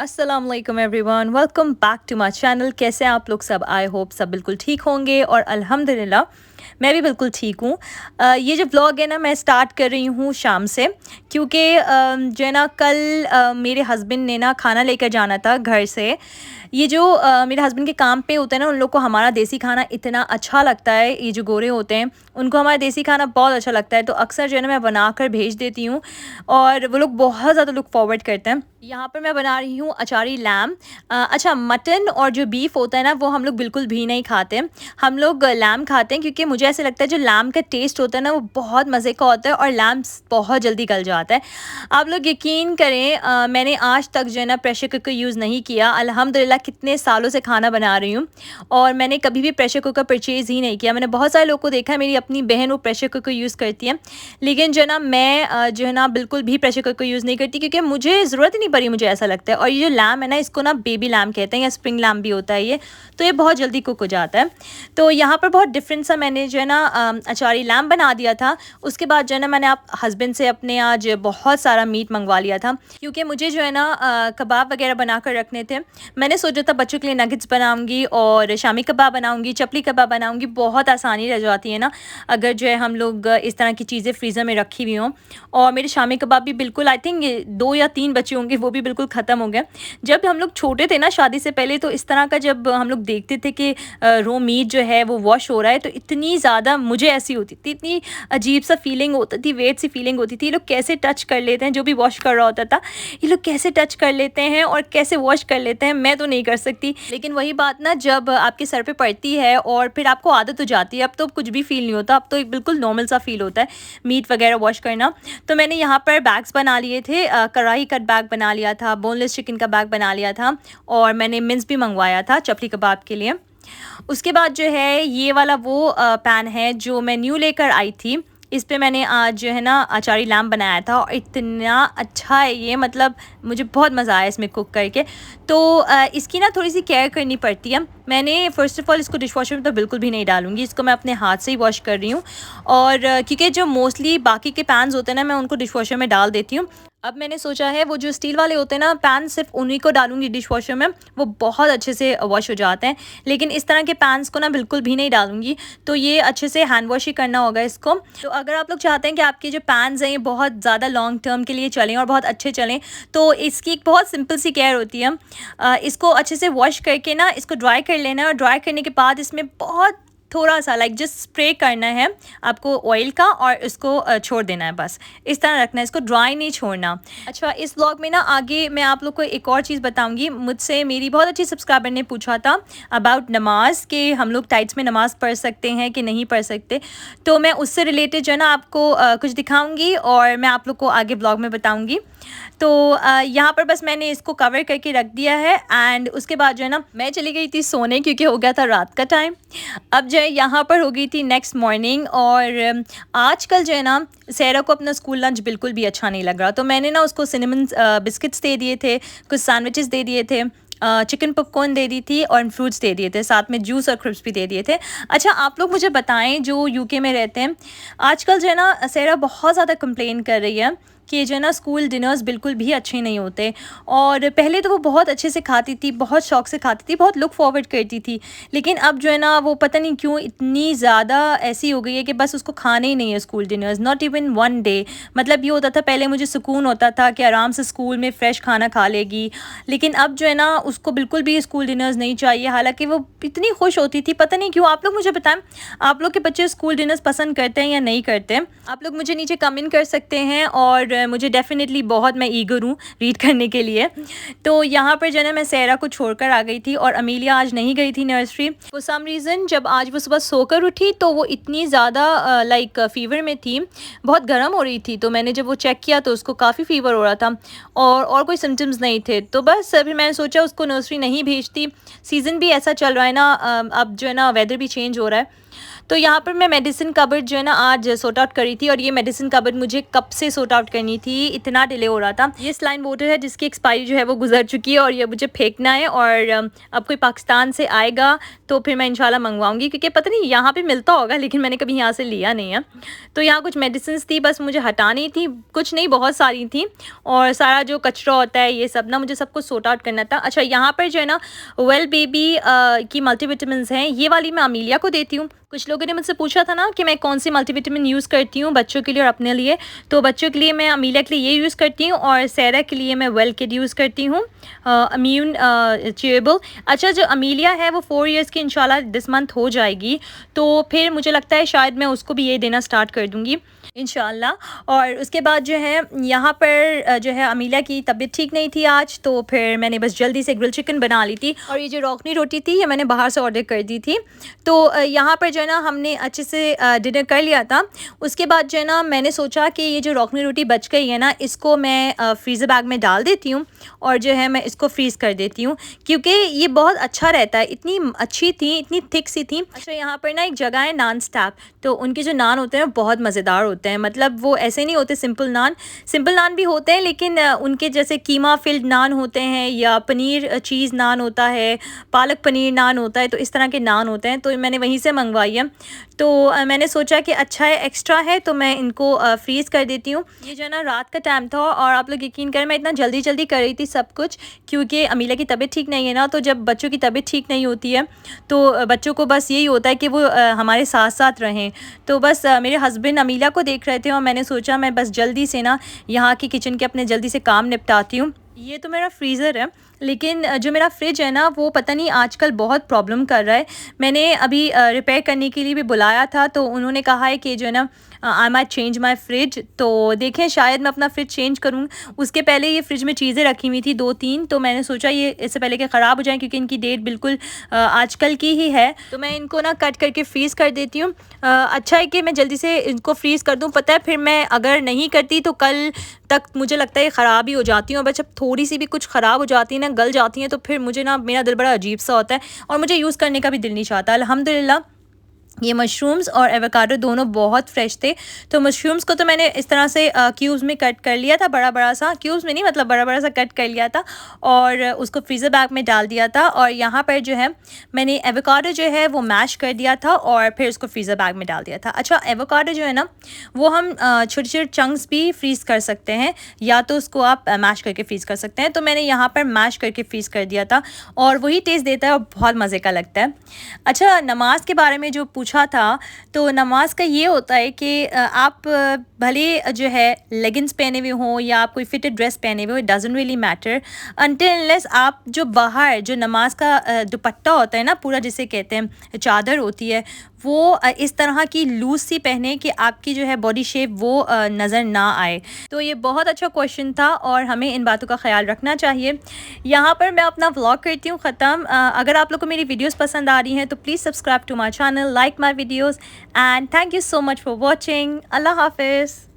अस्सलाम वालेकुम everyone, welcome back to my channel. कैसे हैं आप लोग सब? आई होप सब बिल्कुल ठीक होंगे और अल्हम्दुलिल्लाह मैं भी बिल्कुल ठीक हूँ। ये जो व्लॉग है ना, मैं स्टार्ट कर रही हूँ शाम से, क्योंकि जो है ना कल मेरे हस्बैंड ने ना खाना लेकर जाना था घर से। ये जो मेरे हस्बैंड के काम पे होते हैं ना, उन लोग को हमारा देसी खाना इतना अच्छा लगता है। ये जो गोरे होते हैं उनको हमारा देसी खाना बहुत अच्छा लगता है, तो अक्सर जो है ना मैं बना कर भेज देती हूँ और वो लोग बहुत ज़्यादा लुक फॉरवर्ड करते हैं। यहाँ पर मैं बना रही हूँ अचारी लैम। अच्छा, मटन और जो बीफ होता है ना वो हम लोग बिल्कुल भी नहीं खाते। हम लोग लैम खाते हैं, क्योंकि मुझे ऐसे लगता है जो लैम का टेस्ट होता है ना वो बहुत मज़े का होता है और लैम बहुत जल्दी गल जाता है। आप लोग यकीन करें, मैंने आज तक जो है ना प्रेशर कुकर यूज़ नहीं किया। अल्हम्दुलिल्लाह कितने सालों से खाना बना रही हूँ और मैंने कभी भी प्रेशर कुकर परचेज़ ही नहीं किया। मैंने बहुत सारे लोगों को देखा है, मेरी अपनी बहन वो प्रेशर कुकर यूज़ करती है, लेकिन जो है ना मैं जो है ना बिल्कुल भी प्रेशर कुकर यूज़ नहीं करती, क्योंकि मुझे ज़रूरत ही नहीं पड़ी, मुझे ऐसा लगता है। और ये जो लैम है ना, इसको ना बेबी लैम कहते हैं या स्प्रिंग लैम भी होता है ये, तो ये बहुत जल्दी कुक हो जाता है। तो यहाँ पर बहुत डिफरेंट सा मैंने जो है ना अचारी लैम बना दिया था। उसके बाद जो है ना मैंने आप हस्बैंड से अपने आज बहुत सारा मीट मंगवा लिया था, क्योंकि मुझे जो है ना कबाब वगैरह बना कर रखने थे। मैंने सोचा था बच्चों के लिए नगेट्स बनाऊंगी और शामी कबाब बनाऊंगी, चपली कबाब बनाऊंगी। बहुत आसानी रह जाती है ना अगर जो है हम लोग इस तरह की चीज़ें फ्रीज़र में रखी हुई हों। और मेरे शामी कबाब भी बिल्कुल, आई थिंक 2 या 3 बचे होंगे, वो भी बिल्कुल ख़त्म हो गए। जब हम लोग छोटे थे ना शादी से पहले, तो इस तरह का जब हम लोग देखते थे कि रो मीट जो है वो वॉश हो रहा है, तो इतनी ज़्यादा मुझे ऐसी होती थी, इतनी अजीब सा फीलिंग होती थी, वेट सी फीलिंग होती थी। ये लोग कैसे टच कर लेते हैं, जो भी वॉश कर रहा होता था, ये लोग कैसे टच कर लेते हैं और कैसे वॉश कर लेते हैं, मैं तो नहीं कर सकती। लेकिन वही बात ना, जब आपके सर पे पड़ती है और फिर आपको आदत हो जाती है, अब तो कुछ भी फील नहीं होता, अब तो एक बिल्कुल नॉर्मल सा फील होता है मीट वगैरह वॉश करना। तो मैंने यहाँ पर बैग्स बना लिए थे, कढ़ाई कट बैग बना लिया था, बोनलेस चिकन का बैग बना लिया था और मैंने मिन्स भी मंगवाया था चपली कबाब के लिए। उसके बाद जो है ये वाला वो पैन है जो मैं न्यू लेकर आई थी। इस पे मैंने आज जो है ना अचारी लैम बनाया था और इतना अच्छा है ये, मतलब मुझे बहुत मज़ा आया इसमें कुक करके। तो इसकी ना थोड़ी सी केयर करनी पड़ती है। मैंने फ़र्स्ट ऑफ़ ऑल इसको डिश वॉशर में तो बिल्कुल भी नहीं डालूंगी, इसको मैं अपने हाथ से ही वॉश कर रही हूँ। और क्योंकि जो मोस्टली बाकी के पैन्स होते हैं ना, मैं उनको डिश वॉशर में डाल देती हूँ। अब मैंने सोचा है वो जो स्टील वाले होते हैं ना पैन, सिर्फ उन्हीं को डालूंगी डिश वॉशर में, वो बहुत अच्छे से वॉश हो जाते हैं। लेकिन इस तरह के पैन्स को ना बिल्कुल भी नहीं डालूंगी, तो ये अच्छे से हैंड वॉश ही करना होगा इसको। तो अगर आप लोग चाहते हैं कि आपके जो पैन्स हैं ये बहुत ज़्यादा लॉन्ग टर्म के लिए चलें और बहुत अच्छे चलें, तो इसकी एक बहुत सिंपल सी केयर होती है। इसको अच्छे से वॉश करके ना इसको ड्राई कर लेना है और ड्राई करने के बाद इसमें बहुत थोड़ा सा लाइक जस्ट स्प्रे करना है आपको ऑयल का और इसको छोड़ देना है, बस इस तरह रखना है, इसको ड्राई नहीं छोड़ना। अच्छा, इस व्लॉग में ना आगे मैं आप लोग को एक और चीज़ बताऊंगी। मुझसे मेरी बहुत अच्छी सब्सक्राइबर ने पूछा था अबाउट नमाज, कि हम लोग टाइट्स में नमाज़ पढ़ सकते हैं कि नहीं पढ़ सकते। तो मैं उससे रिलेटेड जो है ना आपको कुछ दिखाऊँगी और मैं आप लोग को आगे ब्लॉग में बताऊँगी। तो यहाँ पर बस मैंने इसको कवर करके रख दिया है एंड उसके बाद जो है ना मैं चली गई थी सोने, क्योंकि हो गया था रात का टाइम। अब जो है यहाँ पर हो गई थी नेक्स्ट मॉर्निंग। और आजकल जो है ना सैरा को अपना स्कूल लंच बिल्कुल भी अच्छा नहीं लग रहा, तो मैंने ना उसको सिनेमन बिस्किट्स दे दिए थे, कुछ सैंडविचेस दे दिए थे, चिकन पॉपकॉर्न दे दी थी और फ्रूट्स दे दिए थे, साथ में जूस और क्रिप्स भी दे दिए थे। अच्छा, आप लोग मुझे बताएं जो यूके में रहते हैं, आजकल जो है ना सैरा बहुत ज़्यादा कंप्लेन कर रही है कि जो है ना स्कूल डिनर्स बिल्कुल भी अच्छे नहीं होते। और पहले तो वो बहुत अच्छे से खाती थी, बहुत शौक से खाती थी, बहुत लुक फॉरवर्ड करती थी, लेकिन अब जो है ना वो पता नहीं क्यों इतनी ज़्यादा ऐसी हो गई है कि बस उसको खाने ही नहीं है school dinners, not even one day. मतलब ये होता था पहले, मुझे सुकून होता था कि आराम से स्कूल में फ़्रेश खाना खा लेगी, लेकिन अब जो है ना उसको बिल्कुल भी स्कूल डिनर्स नहीं चाहिए, हालांकि वो इतनी खुश होती थी, पता नहीं क्यों। आप लोग मुझे बताएं, आप लोग के बच्चे स्कूल डिनर्स पसंद करते हैं या नहीं करते हैं? आप लोग मुझे नीचे कमेंट कर सकते हैं और मुझे डेफिनेटली बहुत, मैं ईगर हूँ रीड करने के लिए। तो यहाँ पर जो है ना मैं सैरा को छोड़कर आ गई थी और अमीलिया आज नहीं गई थी नर्सरी फॉर सम रीज़न। जब आज वो सुबह सोकर उठी तो वो इतनी ज़्यादा लाइक फ़ीवर में थी, बहुत गर्म हो रही थी। तो मैंने जब वो चेक किया तो उसको काफ़ी फ़ीवर हो रहा था और कोई सिम्टम्स नहीं थे। तो बस फिर मैंने सोचा उसको नर्सरी नहीं भेजती, सीज़न भी ऐसा चल रहा है ना, अब जो है ना वेदर भी चेंज हो रहा है। तो यहाँ पर मैं मेडिसिन कबर्ड जो है ना आज सॉर्ट आउट करी थी, और ये मेडिसिन कबर्ड मुझे कब से सॉर्ट आउट करनी थी, इतना डिले हो रहा था। ये स्लाइन वाटर है जिसकी एक्सपायरी जो है वो गुजर चुकी है, और ये मुझे फेंकना है, और अब कोई पाकिस्तान से आएगा तो फिर मैं इंशाल्लाह मंगवाऊंगी, क्योंकि पता नहीं यहाँ पे मिलता होगा, लेकिन मैंने कभी यहाँ से लिया नहीं है। तो यहाँ कुछ मेडिसिन थी, बस मुझे हटानी थी, कुछ नहीं बहुत सारी थी, और सारा जो कचरा होता है ये सब ना मुझे सब कुछ सॉर्ट आउट करना था। अच्छा, यहाँ पर जो है ना वेल बेबी की मल्टीविटामिन्स हैं, ये वाली मैं अमीलिया को देती हूँ। कुछ लोगों ने मुझसे पूछा था ना कि मैं कौन सी मल्टीविटामिन यूज़ करती हूँ बच्चों के लिए और अपने लिए, तो बच्चों के लिए मैं अमीलिया के लिए ये यूज़ करती हूँ, और सैरा के लिए मैं वेल किड यूज़ करती हूँ, इम्यून च्यूएबल। अच्छा, जो अमीलिया है वो 4 इयर्स की इंशाल्लाह दिस मंथ हो जाएगी, तो फिर मुझे लगता है शायद मैं उसको भी ये देना स्टार्ट कर दूँगी इंशाल्लाह। और उसके बाद जो है यहाँ पर जो है अमीलिया की तबीयत ठीक नहीं थी आज, तो फिर मैंने बस जल्दी से ग्रिल चिकन बना ली थी, और ये जो रोकनी रोटी थी ये मैंने बाहर से ऑर्डर कर दी थी। तो यहाँ पर जो है ना हमने अच्छे से डिनर कर लिया था। उसके बाद जो है ना मैंने सोचा कि ये जो रोकनी रोटी बच गई है ना, इसको मैं फ्रीज़र बैग में डाल देती हूँ, और जो है मैं इसको फ्रीज़ कर देती हूँ, क्योंकि ये बहुत अच्छा रहता है। इतनी अच्छी थी, इतनी थिक सी थी। अच्छा, यहाँ पर ना एक जगह है नान स्टैक, तो उनके जो नान होते हैं बहुत मज़ेदार होते हैं, मतलब वो ऐसे नहीं होते सिंपल नान भी होते हैं, लेकिन उनके जैसे कीमा फिल्ड नान होते हैं, या पनीर चीज़ नान होता है, पालक पनीर नान होता है, तो इस तरह के नान होते हैं। तो मैंने वहीं से मंगवाई है, तो मैंने सोचा कि अच्छा है, एक्स्ट्रा है, तो मैं इनको फ्रीज़ कर देती हूँ। ये जो है ना रात का टाइम था, और आप लोग यकीन करें मैं इतना जल्दी जल्दी कर रही थी सब कुछ, क्योंकि अमीला की तबीयत ठीक नहीं है ना, तो जब बच्चों की तबीयत ठीक नहीं होती है तो बच्चों को बस यही होता है कि वो हमारे साथ साथ रहें। तो बस मेरे हस्बैंड अमीला को देख रहे थे, और मैंने सोचा मैं बस जल्दी से ना यहाँ की किचन के अपने जल्दी से काम निपटाती हूँ। ये तो मेरा फ्रीज़र है, लेकिन जो मेरा फ्रिज है ना वो पता नहीं आजकल बहुत प्रॉब्लम कर रहा है। मैंने अभी रिपेयर करने के लिए भी बुलाया था, तो उन्होंने कहा है कि जो है ना I might change my fridge, तो देखें शायद मैं अपना फ्रिज चेंज करूँ। उसके पहले ये फ्रिज में चीज़ें रखी हुई थी 2-3, तो मैंने सोचा ये इससे पहले कि ख़राब हो जाए, क्योंकि इनकी डेट बिल्कुल आजकल की ही है, तो मैं इनको ना कट करके फ्रीज़ कर देती हूँ। अच्छा है कि मैं जल्दी से इनको फ्रीज़ कर दूँ, पता है फिर मैं अगर नहीं करती तो कल तक मुझे लगता है ख़राब ही हो जाती हूँ, और बस जब थोड़ी सी भी कुछ ख़राब हो जाती है ना, गल जाती हैं, तो फिर मुझे ना मेरा दिल बड़ा अजीब सा होता है, और मुझे यूज़ करने का भी दिल नहीं चाहता। अल्हम्दुलिल्लाह ये मशरूम्स और एवोकाडो दोनों बहुत फ्रेश थे, तो मशरूम्स को तो मैंने इस तरह से क्यूब्स में कट कर लिया था, बड़ा बड़ा सा, क्यूब्स में नहीं मतलब बड़ा बड़ा सा कट कर लिया था, और उसको फ्रीज़र बैग में डाल दिया था। और यहाँ पर जो है मैंने एवोकाडो जो है वो मैश कर दिया था, और फिर उसको फ्रीज़र बैग में डाल दिया था। अच्छा, एवोकाडो जो है ना वो हम छोटे छोटे चंक्स भी फ्रीज़ कर सकते हैं, या तो उसको आप मैश करके फ्रीज़ कर सकते हैं, तो मैंने यहाँ पर मैश करके फ्रीज़ कर दिया था, और वही टेस्ट देता है और बहुत मज़े का लगता है। अच्छा, नमाज के बारे में जो पूछा था, तो नमाज का ये होता है कि आप भले जो है लेगिंग्स पहने हुए हों या आप कोई फिटेड ड्रेस पहने हुए हो, it doesn't really matter until unless आप जो बाहर जो नमाज का दुपट्टा होता है ना पूरा, जिसे कहते हैं चादर होती है, वो इस तरह की लूज सी पहने कि आपकी जो है बॉडी शेप वो नज़र ना आए। तो ये बहुत अच्छा क्वेश्चन था, और हमें इन बातों का ख्याल रखना चाहिए। यहाँ पर मैं अपना व्लॉग करती हूँ ख़त्म। अगर आप लोग को मेरी वीडियोस पसंद आ रही हैं तो please subscribe to my channel, like my videos, and thank you so much for watching. अल्लाह हाफिज़।